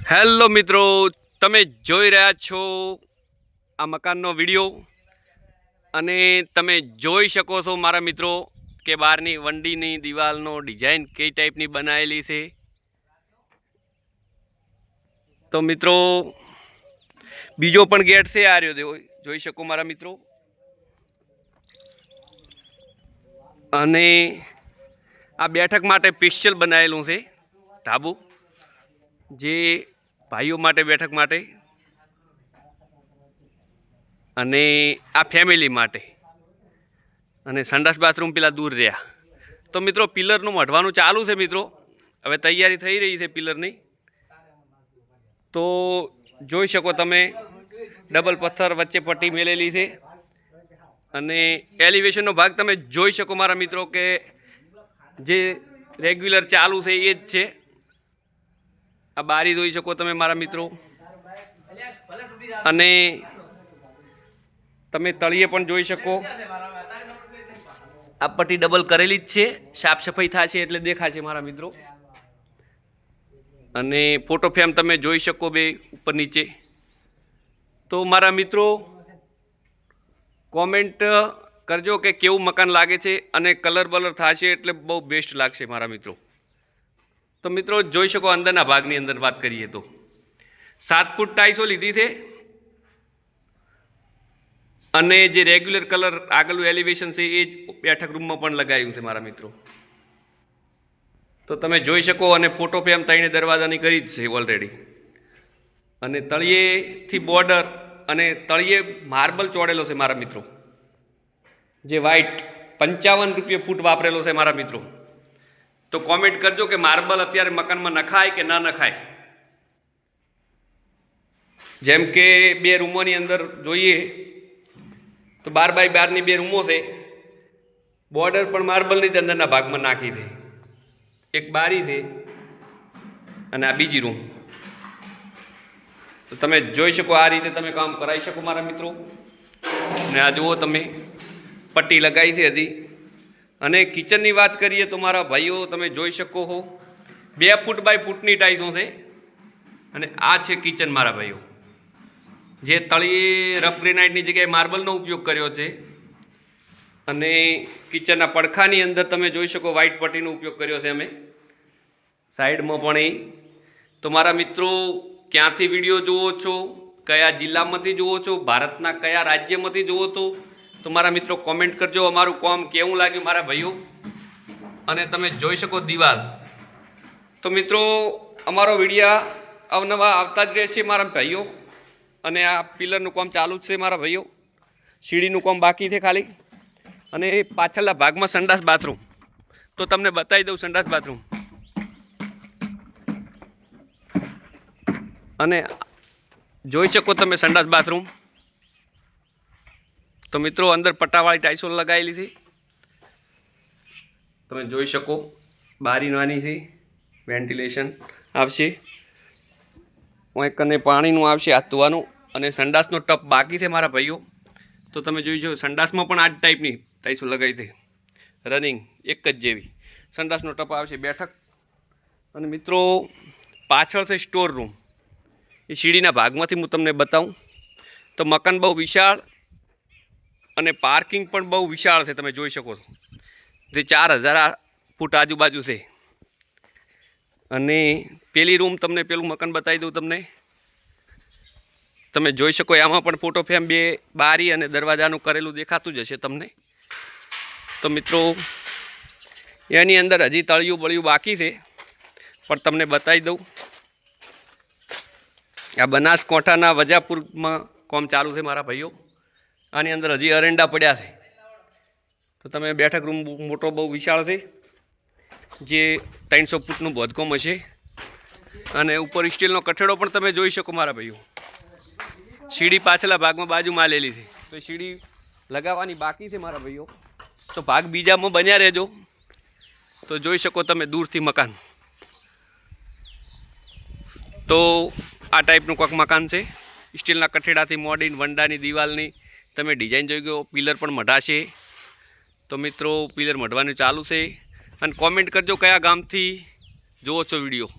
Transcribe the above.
Hello મિત્રો, તમે જોઈ રહ્યા છો આ મકાનનો વિડીયો અને તમે જોઈ શકો છો મારા મિત્રો કે બહારની વંડીની દિવાલનો ડિઝાઇન કઈ ટાઈપની બનાવેલી છે। તો મિત્રો બીજો પણ ગેટ છે, આ રહ્યો જોઈ શકો મારા મિત્રો। અને આ બેઠક માટે સ્પેશિયલ બનાવેલું છે ધાબુ, જે ભાઈઓ માટે બેઠક માટે અને આ ફેમિલી માટે। અને સંડાસ બાથરૂમ પેલા દૂર રહ્યા। તો મિત્રો પિલરનું મઢવાનું ચાલુ છે મિત્રો, હવે તૈયારી થઈ રહી છે પિલરની। તો જોઈ શકો તમે ડબલ પથ્થર વચ્ચે પટ્ટી મેલેલી છે અને એલિવેશનનો ભાગ તમે જોઈ શકો મારા મિત્રો કે જે રેગ્યુલર ચાલુ છે એ જ છે। આ બારી જોઈ શકો તમે મારા મિત્રો, અને તમે તળિયે પણ જોઈ શકો। આ પટ્ટી ડબલ કરેલી જ છે, સાફ સફાઈ થશે એટલે દેખાશે મારા મિત્રો। અને ફોટો ફ્રેમ તમે જોઈ શકો બે ઉપર નીચે। તો મારા મિત્રો કોમેન્ટ કરજો કે કેવું મકાન લાગે છે, અને કલર બલર થશે એટલે બહુ બેસ્ટ લાગશે મારા મિત્રો। તો મિત્રો જોઈ શકો અંદરના ભાગની અંદર વાત કરીએ તો 7 ફૂટ ટાઈસો લીધી છે, અને જે રેગ્યુલર કલર આગળનું એલિવેશન છે એ જ બેઠક રૂમમાં પણ લગાવ્યું છે મારા મિત્રો। તો તમે જોઈ શકો, અને ફોટો ફ્રેમ 3 દરવાજાની કરી જ છે ઓલરેડી। અને તળિયેથી બોર્ડર અને તળિયે માર્બલ ચોડેલો છે મારા મિત્રો, જે વ્હાઇટ 55 રૂપિયા ફૂટ વાપરેલો છે મારા મિત્રો। તો કોમેન્ટ કરજો કે માર્બલ અત્યારે મકાનમાં નખાય કે ના નખાય। જેમ કે 2 રૂમોની અંદર જોઈએ તો 12 બાય 12ની 2 રૂમો છે, બોર્ડર પણ માર્બલની જ અંદરના ભાગમાં નાખી છે। એક બારી છે અને આ બીજી રૂમ। તો તમે જોઈ શકો આ રીતે તમે કામ કરાવી શકો મારા મિત્રો। અને આ જુઓ તમે પટ્ટી લગાવી છે હજી। અને કિચનની વાત કરીએ તો મારા ભાઈઓ તમે જોઈ શકો છો 2 ફૂટ બાય ફૂટની ટાઈસો છે। અને આ છે કિચન મારા ભાઈઓ, જે તળિયે રફ ગ્રેનાઇટની જગ્યાએ માર્બલનો ઉપયોગ કર્યો છે। અને કિચનના પડખાની અંદર તમે જોઈ શકો વ્હાઇટ પટ્ટીનો ઉપયોગ કર્યો છે અમે, સાઈડમાં પણ એ। તો મારા મિત્રો ક્યાંથી વિડીયો જુઓ છો, કયા જિલ્લામાંથી જુઓ છો, ભારતના કયા રાજ્યમાંથી જુઓ છો, તો મારા મિત્રો કોમેન્ટ કરજો। અમારું કામ કેવું લાગ્યું મારા ભાઈઓ। અને તમે જોઈ શકો દિવાલ। તો મિત્રો અમારો વિડીયો અવનવા આવતા જ રહેશે મારા ભાઈઓ। અને આ પિલરનું કામ ચાલુ જ છે મારા ભાઈઓ, સીડીનું કામ બાકી છે ખાલી। અને પાછળના ભાગમાં સંડાસ બાથરૂમ, તો તમને બતાવી દઉં સંડાસ બાથરૂમ। અને જોઈ શકો તમે સંડાસ બાથરૂમ। તો મિત્રો અંદર પટ્ટાવાળી ટાઈસો લગાવેલી છે, તમે જોઈ શકો। બારી નાની છે, વેન્ટિલેશન આવશે, કને પાણીનું આવશે હાથ ધોવાનું। અને સંડાસનો ટપ બાકી છે મારા ભાઈઓ। તો તમે જોઈ શકો સંડાસમાં પણ આ જ ટાઈપની ટાઈસો લગાવી છે, રનિંગ એક જ જેવી। સંડાસનો ટપ આવશે બેઠક। અને મિત્રો પાછળ છે સ્ટોર રૂમ, એ સીડીના ભાગમાંથી હું તમને બતાવું તો મકાન બહુ વિશાળ અને પાર્કિંગ પણ બહુ વિશાળ છે, તમે જોઈ શકો છો। જે 4000 ફૂટ આજુબાજુ છે। અને પેલી રૂમ તમને પેલું મકાન બતાવી દઉં તમને, તમે જોઈ શકો। આમાં પણ ફોટો ફ્રેમ 2 બારી અને દરવાજાનું કરેલું દેખાતું જ હશે તમને। તો મિત્રો એની અંદર હજી તળિયું બળિયું બાકી છે, પણ તમને બતાવી દઉં। આ બનાસકાંઠાના વજાપુરમાં કામ ચાલુ છે મારા ભાઈઓ। આની અંદર હજી અરેંડા પડ્યા છે। તો તમે બેઠક રૂમ મોટો બહુ વિશાળ છે, જે 300 ફૂટનું બાંધકામ હશે। અને ઉપર સ્ટીલનો કઠેડો પણ તમે જોઈ શકો મારા ભાઈઓ। સીડી પાછળના ભાગમાં બાજુમાં લેલી છે, તો સીડી લગાવવાની બાકી છે મારા ભાઈઓ। તો ભાગ બીજામાં બન્યા રહેજો, તો જોઈ શકો તમે દૂરથી મકાન। તો આ ટાઈપનું કોઈક મકાન છે, સ્ટીલના કઠેડાથી મોડીને વંડાની દિવાલની તમે ડિઝાઇન જોઈ ગયો। પિલર પણ મઢાશે। તો મિત્રો પિલર મઢવાનું ચાલુ છે। અને કોમેન્ટ કરજો કયા ગામથી જુઓ છો વિડીયો।